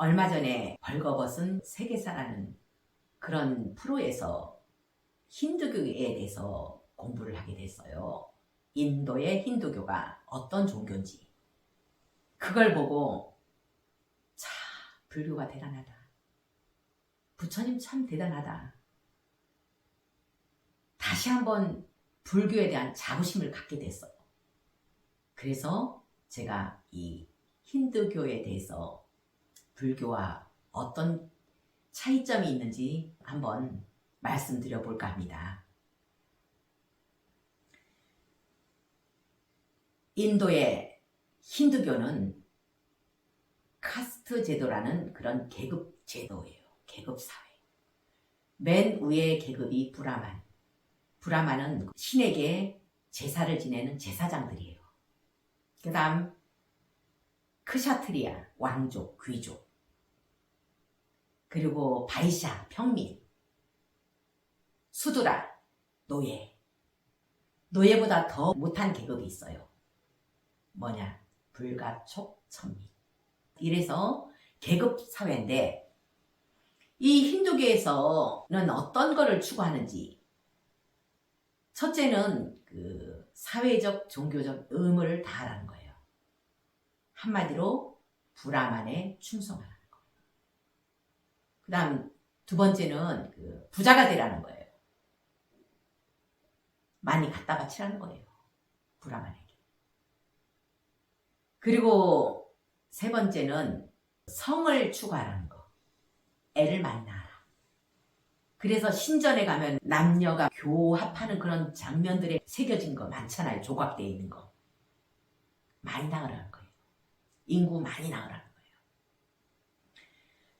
얼마 전에 벌거벗은 세계사라는 그런 프로에서 힌두교에 대해서 공부를 하게 됐어요. 인도의 힌두교가 어떤 종교인지. 그걸 보고 참 불교가 대단하다. 부처님 참 대단하다. 다시 한번 불교에 대한 자부심을 갖게 됐어요. 그래서 제가 이 힌두교에 대해서 불교와 어떤 차이점이 있는지 한번 말씀드려 볼까 합니다. 인도의 힌두교는 카스트 제도라는 그런 계급 제도예요. 계급 사회. 맨 위의 계급이 브라만. 브라만은 신에게 제사를 지내는 제사장들이에요. 그 다음 크샤트리아, 왕족, 귀족. 그리고 바이샤, 평민. 수두라, 노예. 노예보다 더 못한 계급이 있어요. 뭐냐? 불가촉천민. 이래서 계급 사회인데 이 힌두교에서는 어떤 거를 추구하는지, 첫째는 그 사회적, 종교적 의무를 다하라는 거예요. 한마디로 브라만에 충성하라는 거예요. 그 다음 두 번째는 그 부자가 되라는 거예요. 많이 갖다 바치라는 거예요. 브라만에게. 그리고 세 번째는 성을 추구하라는 거. 애를 많이 낳아라. 그래서 신전에 가면 남녀가 교합하는 그런 장면들에 새겨진 거 많잖아요. 조각되어 있는 거. 많이 낳으라는 거예요. 인구 많이 낳으라는 거예요.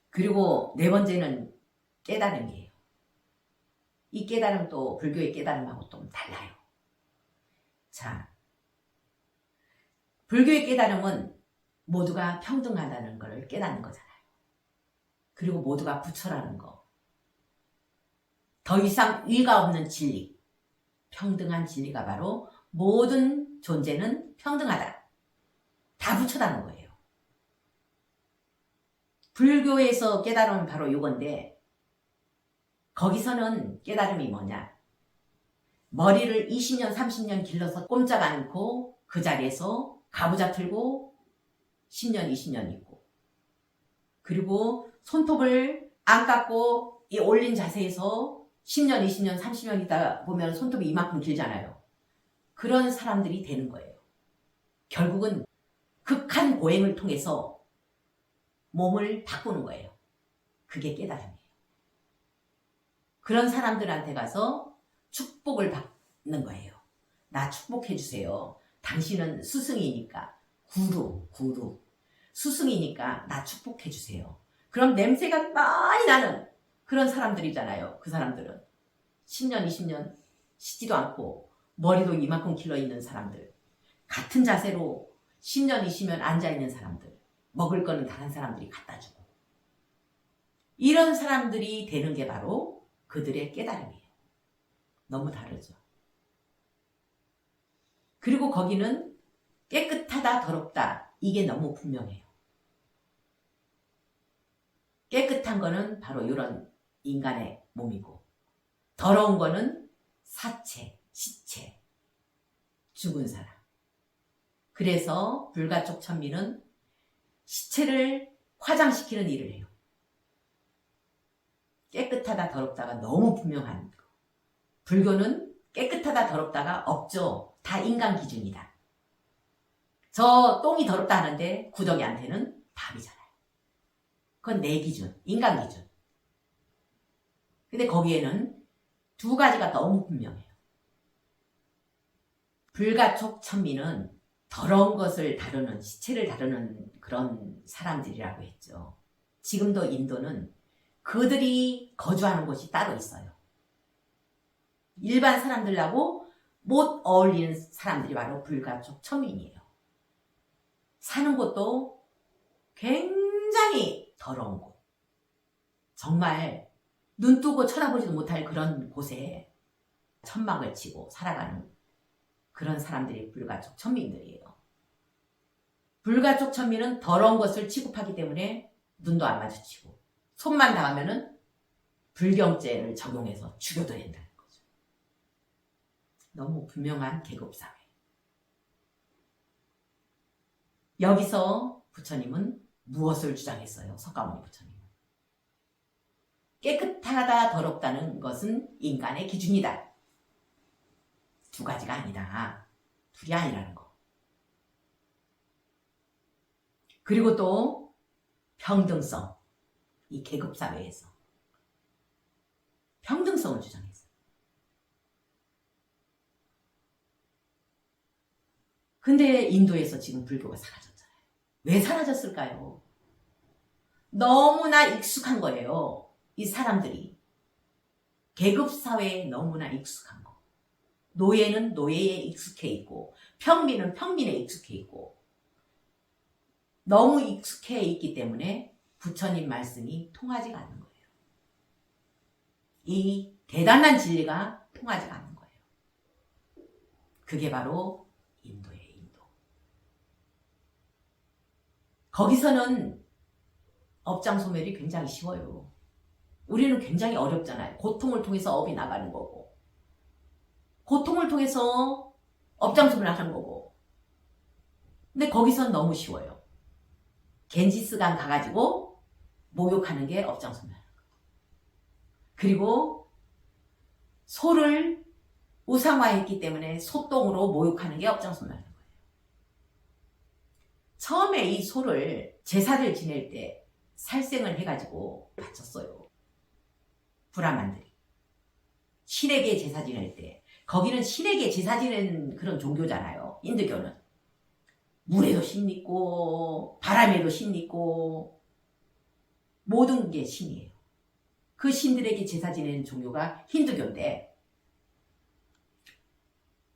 그리고 네 번째는 깨달음이에요. 이 깨달음도 불교의 깨달음하고 좀 달라요. 자, 불교의 깨달음은 모두가 평등하다는 걸 깨닫는 거잖아요. 그리고 모두가 부처라는 거. 더 이상 위가 없는 진리. 평등한 진리가 바로 모든 존재는 평등하다. 다 부처라는 거예요. 불교에서 깨달음은 바로 이건데, 거기서는 깨달음이 뭐냐? 머리를 20년, 30년 길러서 꼼짝 않고 그 자리에서 가부좌 틀고 10년, 20년 있고, 그리고 손톱을 안 깎고 이 올린 자세에서 10년, 20년, 30년 있다 보면 손톱이 이만큼 길잖아요. 그런 사람들이 되는 거예요. 결국은 극한 고행을 통해서 몸을 바꾸는 거예요. 그게 깨달음이에요. 그런 사람들한테 가서 축복을 받는 거예요. 나 축복해 주세요. 당신은 스승이니까. 구루. 스승이니까 나 축복해 주세요. 그럼 냄새가 많이 나는 그런 사람들이잖아요. 그 사람들은 10년, 20년 쉬지도 않고 머리도 이만큼 길러 있는 사람들, 같은 자세로 10년, 20년 앉아 있는 사람들, 먹을 거는 다른 사람들이 갖다 주고, 이런 사람들이 되는 게 바로 그들의 깨달음이에요. 너무 다르죠. 그리고 거기는 깨끗하다, 더럽다, 이게 너무 분명해요. 깨끗한 거는 바로 이런 인간의 몸이고, 더러운 거는 사체, 시체, 죽은 사람. 그래서 불가촉 천민은 시체를 화장시키는 일을 해요. 깨끗하다, 더럽다가 너무 분명한 거. 불교는 깨끗하다, 더럽다가 없죠. 다 인간 기준이다. 저 똥이 더럽다 하는데 구더기한테는 밥이잖아요. 그건 내 기준, 인간 기준. 근데 거기에는 두 가지가 너무 분명해요. 불가촉 천민은 더러운 것을 다루는, 시체를 다루는 그런 사람들이라고 했죠. 지금도 인도는 그들이 거주하는 곳이 따로 있어요. 일반 사람들하고 못 어울리는 사람들이 바로 불가촉 천민이에요. 사는 곳도 굉장히 더러운 곳. 정말 눈 뜨고 쳐다보지도 못할 그런 곳에 천막을 치고 살아가는 그런 사람들이 불가촉 천민들이에요. 불가촉 천민은 더러운 것을 취급하기 때문에 눈도 안 마주치고 손만 닿으면은 불경죄를 적용해서 죽여도 된다는 거죠. 너무 분명한 계급사회. 여기서 부처님은 무엇을 주장했어요? 석가모니 부처님은. 깨끗하다 더럽다는 것은 인간의 기준이다. 두 가지가 아니다. 둘이 아니라는 거. 그리고 또 평등성. 이 계급사회에서 평등성을 주장했어요. 근데 인도에서 지금 불교가 사라졌잖아요. 왜 사라졌을까요? 너무나 익숙한 거예요. 이 사람들이. 계급사회에 너무나 익숙한 거. 노예는 노예에 익숙해 있고 평민은 평민에 익숙해 있고 너무 익숙해 있기 때문에 부처님 말씀이 통하지가 않는 거예요. 이 대단한 진리가 통하지가 않는 거예요. 그게 바로 인도예요. 인도. 거기서는 업장소멸이 굉장히 쉬워요. 우리는 굉장히 어렵잖아요. 고통을 통해서 업이 나가는 거고 고통을 통해서 업장소멸하는 거고 근데 거기선 너무 쉬워요. 겐지스강 가가지고 목욕하는 게 업장소멸하는 거예요. 그리고 소를 우상화했기 때문에 소똥으로 목욕하는 게 업장소멸하는 거예요. 처음에 이 소를 제사를 지낼 때 살생을 해가지고 바쳤어요. 브라만들이. 신에게 제사 지낼 때 거기는 신에게 제사 지내는 그런 종교잖아요. 힌두교는. 물에도 신 있고 바람에도 신 있고 모든 게 신이에요. 그 신들에게 제사 지내는 종교가 힌두교인데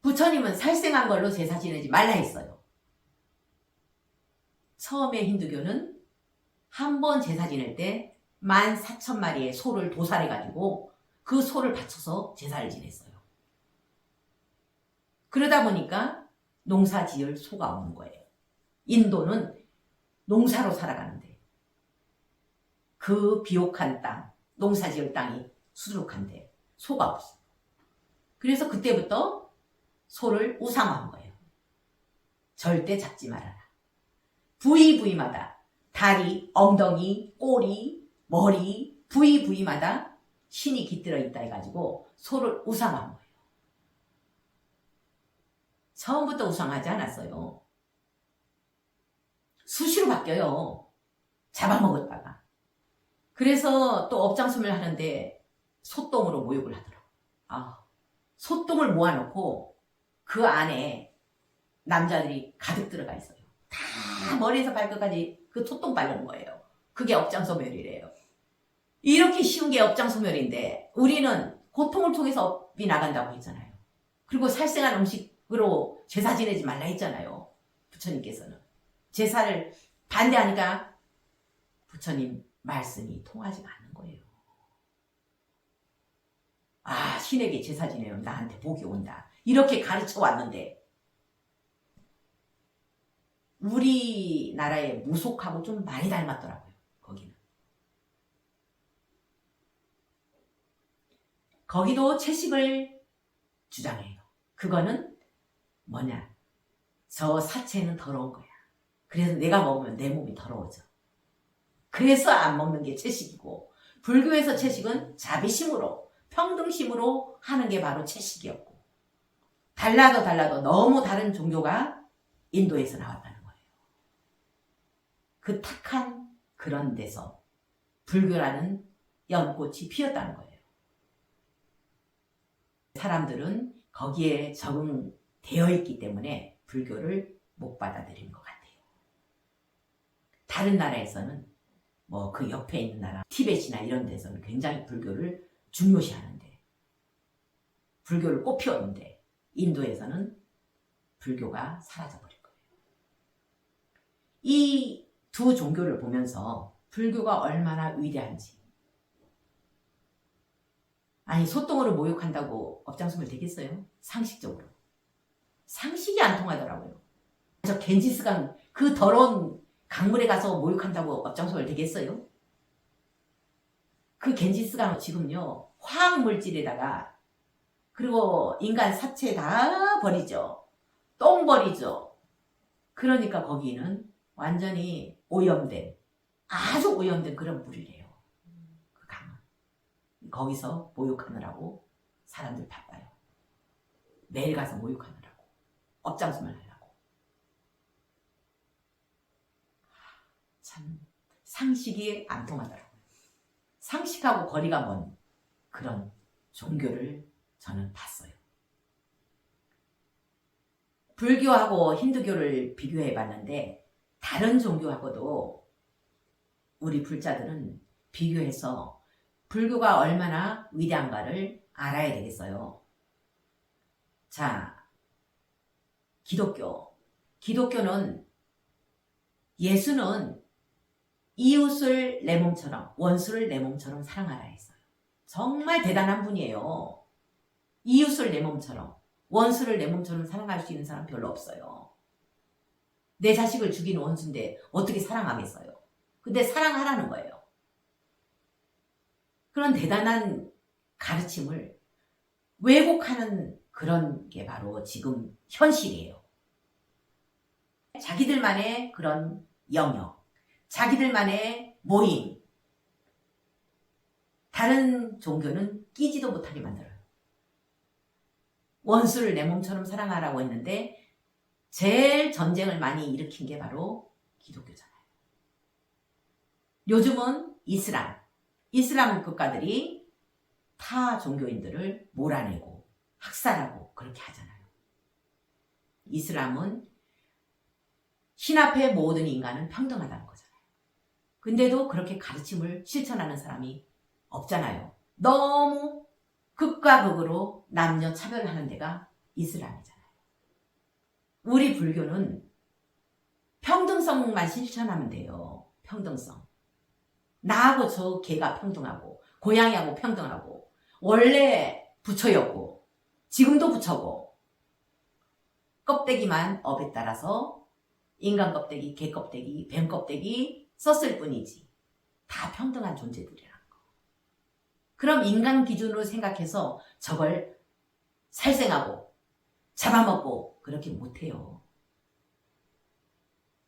부처님은 살생한 걸로 제사 지내지 말라 했어요. 처음에 힌두교는 한 번 제사 지낼 때 14,000마리의 소를 도살해가지고 그 소를 바쳐서 제사를 지냈어요. 그러다 보니까 농사 지을 소가 없는 거예요. 인도는 농사로 살아가는데 그 비옥한 땅, 농사 지을 땅이 수두룩한데 소가 없어요. 그래서 그때부터 소를 우상화한 거예요. 절대 잡지 말아라. 부위부위마다 다리, 엉덩이, 꼬리, 머리, 부위부위마다 신이 깃들어 있다 해가지고 소를 우상화한 거예요. 처음부터 우상하지 않았어요. 수시로 바뀌어요. 잡아먹었다가. 그래서 또 업장소멸 하는데 소똥으로 모욕을 하더라고요. 소똥을 모아놓고 그 안에 남자들이 가득 들어가 있어요. 다 머리에서 발끝까지 그 소똥 바르는 거예요. 그게 업장소멸이래요. 이렇게 쉬운 게 업장소멸인데 우리는 고통을 통해서 업이 나간다고 했잖아요. 그리고 살생한 음식으로 제사 지내지 말라 했잖아요. 부처님께서는. 제사를 반대하니까 부처님 말씀이 통하지가 않는 거예요. 신에게 제사 지내면 나한테 복이 온다. 이렇게 가르쳐 왔는데 우리나라의 무속하고 좀 많이 닮았더라고요. 거기는. 거기도 채식을 주장해요. 그거는 뭐냐? 저 사체는 더러운 거야. 그래서 내가 먹으면 내 몸이 더러워져. 그래서 안 먹는 게 채식이고 불교에서 채식은 자비심으로 평등심으로 하는 게 바로 채식이었고 달라도 너무 다른 종교가 인도에서 나왔다는 거예요. 그 탁한 그런 데서 불교라는 연꽃이 피었다는 거예요. 사람들은 거기에 적응되어 있기 때문에 불교를 못 받아들이는 것 같아요. 다른 나라에서는 뭐 그 옆에 있는 나라 티벳이나 이런 데서는 굉장히 불교를 중요시하는데 불교를 꽃피웠는데 인도에서는 불교가 사라져버린 거예요. 이 두 종교를 보면서 불교가 얼마나 위대한지 소똥으로 모욕한다고 업장소멸 되겠어요? 상식적으로. 상식이 안 통하더라고요. 저 겐지스강 그 더러운 강물에 가서 목욕한다고 앞장서야 되겠어요? 그 겐지스강 지금요 화학물질에다가 그리고 인간 사체 다 버리죠. 똥 버리죠. 그러니까 거기는 완전히 오염된 아주 오염된 그런 물이래요. 그 강은. 거기서 목욕하느라고 사람들 바빠요. 매일 가서 목욕하느라고 업장수만 하려고. 참 상식이 안 통하더라고요. 상식하고 거리가 먼 그런 종교를 저는 봤어요. 불교하고 힌두교를 비교해 봤는데 다른 종교하고도 우리 불자들은 비교해서 불교가 얼마나 위대한가를 알아야 되겠어요. 자, 기독교는 예수는 이웃을 내 몸처럼 원수를 내 몸처럼 사랑하라 했어요. 정말 대단한 분이에요. 이웃을 내 몸처럼 원수를 내 몸처럼 사랑할 수 있는 사람 별로 없어요. 내 자식을 죽이는 원수인데 어떻게 사랑하겠어요? 근데 사랑하라는 거예요. 그런 대단한 가르침을 왜곡하는 그런 게 바로 지금 현실이에요. 자기들만의 그런 영역, 자기들만의 모임, 다른 종교는 끼지도 못하게 만들어요. 원수를 내 몸처럼 사랑하라고 했는데 제일 전쟁을 많이 일으킨 게 바로 기독교잖아요. 요즘은 이슬람 국가들이 타 종교인들을 몰아내고 학살하고 그렇게 하잖아요. 이슬람은 신 앞에 모든 인간은 평등하다는 거잖아요. 근데도 그렇게 가르침을 실천하는 사람이 없잖아요. 너무 극과 극으로 남녀 차별하는 데가 이슬람이잖아요. 우리 불교는 평등성만 실천하면 돼요. 평등성. 나하고 저 개가 평등하고 고양이하고 평등하고 원래 부처였고 지금도 부처고 껍데기만 업에 따라서 인간 껍데기, 개 껍데기, 뱀 껍데기 썼을 뿐이지 다 평등한 존재들이라는 거. 그럼 인간 기준으로 생각해서 저걸 살생하고 잡아먹고 그렇게 못해요.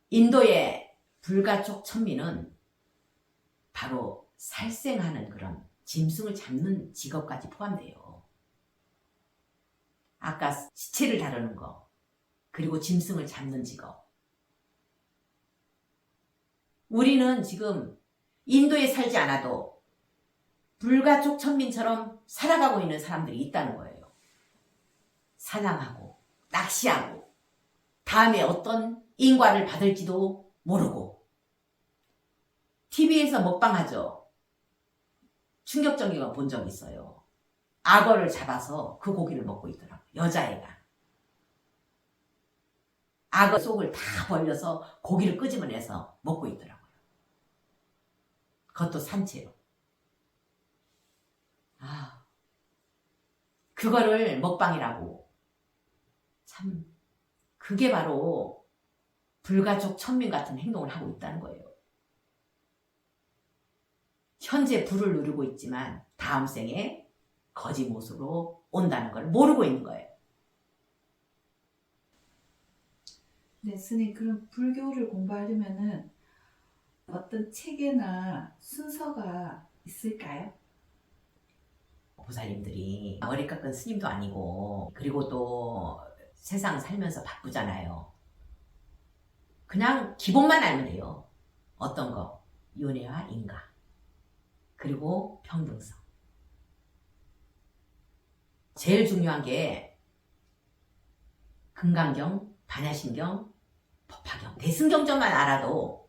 인도의 불가촉 천민은 바로 살생하는 그런 짐승을 잡는 직업까지 포함돼요. 아까 시체를 다루는 거 그리고 짐승을 잡는 직업. 우리는 지금 인도에 살지 않아도 불가촉 천민처럼 살아가고 있는 사람들이 있다는 거예요. 사냥하고 낚시하고 다음에 어떤 인과를 받을지도 모르고 TV에서 먹방하죠. 충격적인 거 본 적 있어요. 악어를 잡아서 그 고기를 먹고 있더라고요. 여자애가. 악어 속을 다 벌려서 고기를 끄집어내서 먹고 있더라고요. 그것도 산채로. 그거를 먹방이라고. 참 그게 바로 불가촉 천민 같은 행동을 하고 있다는 거예요. 현재 불을 누르고 있지만 다음 생에 거지 모습으로 온다는 걸 모르고 있는 거예요. 네, 스님, 그럼 불교를 공부하려면은 어떤 체계나 순서가 있을까요? 보살님들이 머리 깎은 스님도 아니고 그리고 또 세상 살면서 바쁘잖아요. 그냥 기본만 알면 돼요. 어떤 거? 윤회와 인가 그리고 평등성. 제일 중요한 게 금강경, 반야심경, 법화경, 대승경전만 알아도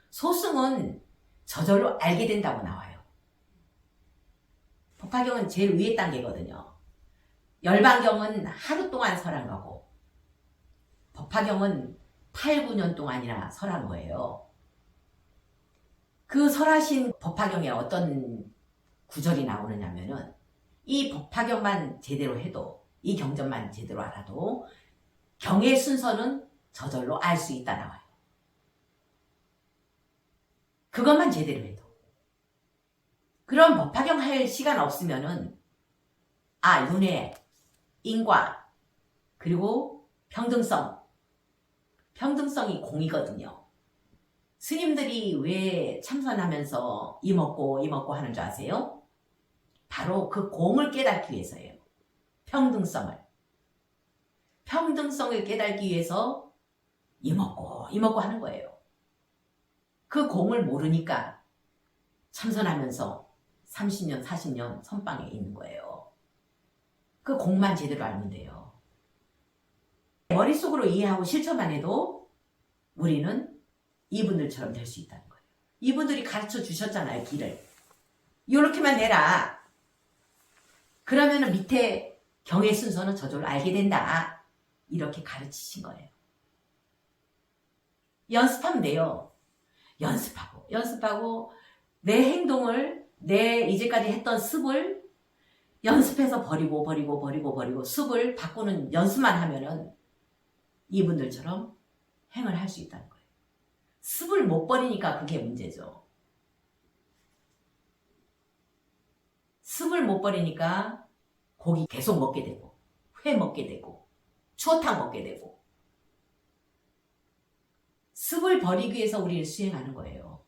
소승은 저절로 알게 된다고 나와요. 법화경은 제일 위에 단계거든요. 열반경은 하루 동안 설한 거고 법화경은 8, 9년 동안이나 설한 거예요. 그 설하신 법화경에 어떤 구절이 나오느냐면은 이 법화경만 제대로 해도 이 경전만 제대로 알아도 경의 순서는 저절로 알 수 있다 나와요. 그것만 제대로 해도. 그럼 법화경 할 시간 없으면은 윤회, 인과, 그리고 평등성. 평등성이 공이거든요. 스님들이 왜 참선하면서 이 먹고 하는 줄 아세요? 바로 그 공을 깨닫기 위해서예요. 평등성을. 평등성을 깨닫기 위해서 이 먹고 하는 거예요. 그 공을 모르니까 참선하면서 30년, 40년 선방에 있는 거예요. 그 공만 제대로 알면 돼요. 머릿속으로 이해하고 실천만 해도 우리는 이분들처럼 될 수 있다는 거예요. 이분들이 가르쳐 주셨잖아요, 길을. 이렇게만 내라. 그러면은 밑에 경의 순서는 저절로 알게 된다. 이렇게 가르치신 거예요. 연습하면 돼요. 연습하고 내 행동을, 내 이제까지 했던 습을 연습해서 버리고 습을 바꾸는 연습만 하면은 이분들처럼 행을 할 수 있다는 거예요. 습을 못 버리니까 그게 문제죠. 습을 못 버리니까 고기 계속 먹게 되고, 회 먹게 되고, 추어탕 먹게 되고. 습을 버리기 위해서 우리를 수행하는 거예요.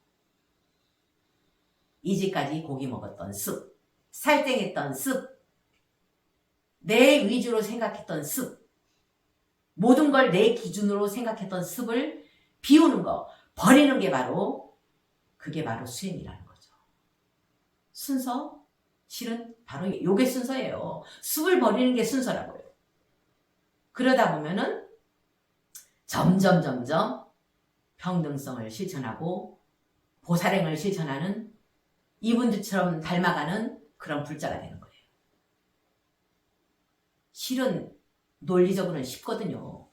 이제까지 고기 먹었던 습, 살땡했던 습, 내 위주로 생각했던 습, 모든 걸 내 기준으로 생각했던 습을 비우는 거, 버리는 게 그게 바로 수행이라는 거죠. 순서, 실은 바로 요게 순서예요. 습을 버리는 게 순서라고요. 그러다 보면은 점점 평등성을 실천하고 보살행을 실천하는 이분들처럼 닮아가는 그런 불자가 되는 거예요. 실은 논리적으로는 쉽거든요.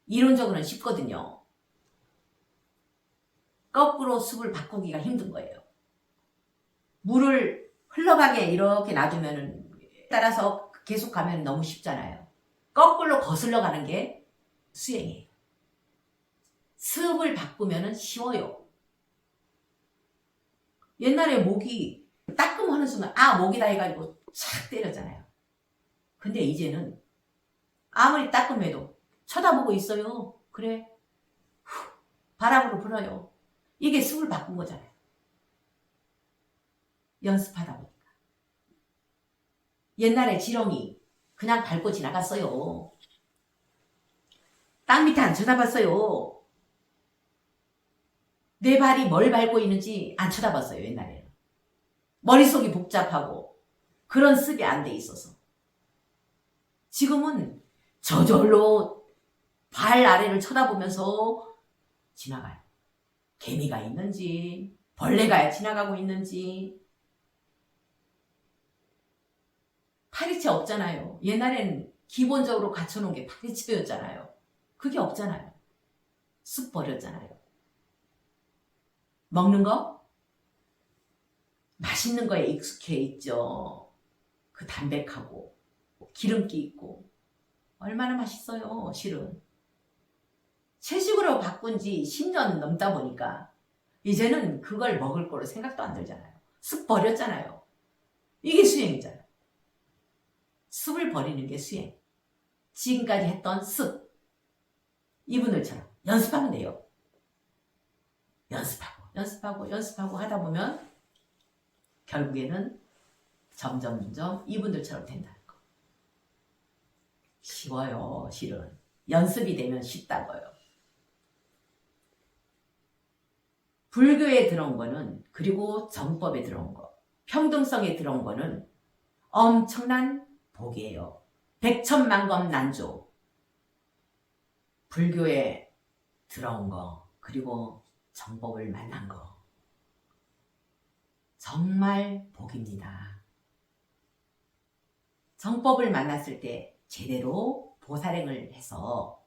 이론적으로는 쉽거든요. 거꾸로 습을 바꾸기가 힘든 거예요. 물을 흘러가게 이렇게 놔두면 따라서 계속 가면 너무 쉽잖아요. 거꾸로 거슬러 가는 게 수행이에요. 습을 바꾸면 쉬워요. 옛날에 모기 따끔하는 순간 모기다 해가지고 착 때렸잖아요. 근데 이제는 아무리 따끔해도 쳐다보고 있어요. 그래. 바람으로 불어요. 이게 습을 바꾼 거잖아요. 연습하다 보니까. 옛날에 지렁이 그냥 밟고 지나갔어요. 땅 밑에 안 쳐다봤어요. 내 발이 뭘 밟고 있는지 안 쳐다봤어요, 옛날에는. 머릿속이 복잡하고 그런 습이 안 돼 있어서. 지금은 저절로 발 아래를 쳐다보면서 지나가요. 개미가 있는지, 벌레가 지나가고 있는지. 파리채 없잖아요. 옛날에는 기본적으로 갖춰놓은 게 파리채였잖아요. 그게 없잖아요. 습 버렸잖아요. 먹는 거? 맛있는 거에 익숙해 있죠. 그 담백하고 기름기 있고 얼마나 맛있어요, 실은. 채식으로 바꾼 지 10년 넘다 보니까 이제는 그걸 먹을 거로 생각도 안 들잖아요. 습 버렸잖아요. 이게 수행이잖아요. 습을 버리는 게 수행. 지금까지 했던 습. 이분들처럼 연습하면 돼요. 연습하고 하다 보면 결국에는 점점 이분들처럼 된다는 거. 쉬워요, 실은. 연습이 되면 쉽다고요. 불교에 들어온 거는, 그리고 정법에 들어온 거, 평등성에 들어온 거는 엄청난 복이에요. 백천만검 난조. 불교에 들어온 거, 그리고 정법을 만난 거. 정말 복입니다. 정법을 만났을 때 제대로 보살행을 해서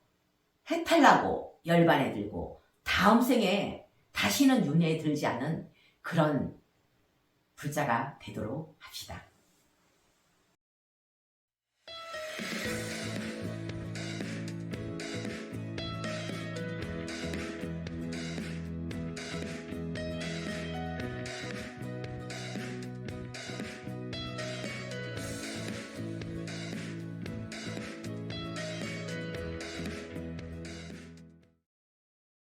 해탈나고 열반에 들고 다음 생에 다시는 윤회에 들지 않는 그런 불자가 되도록 합시다.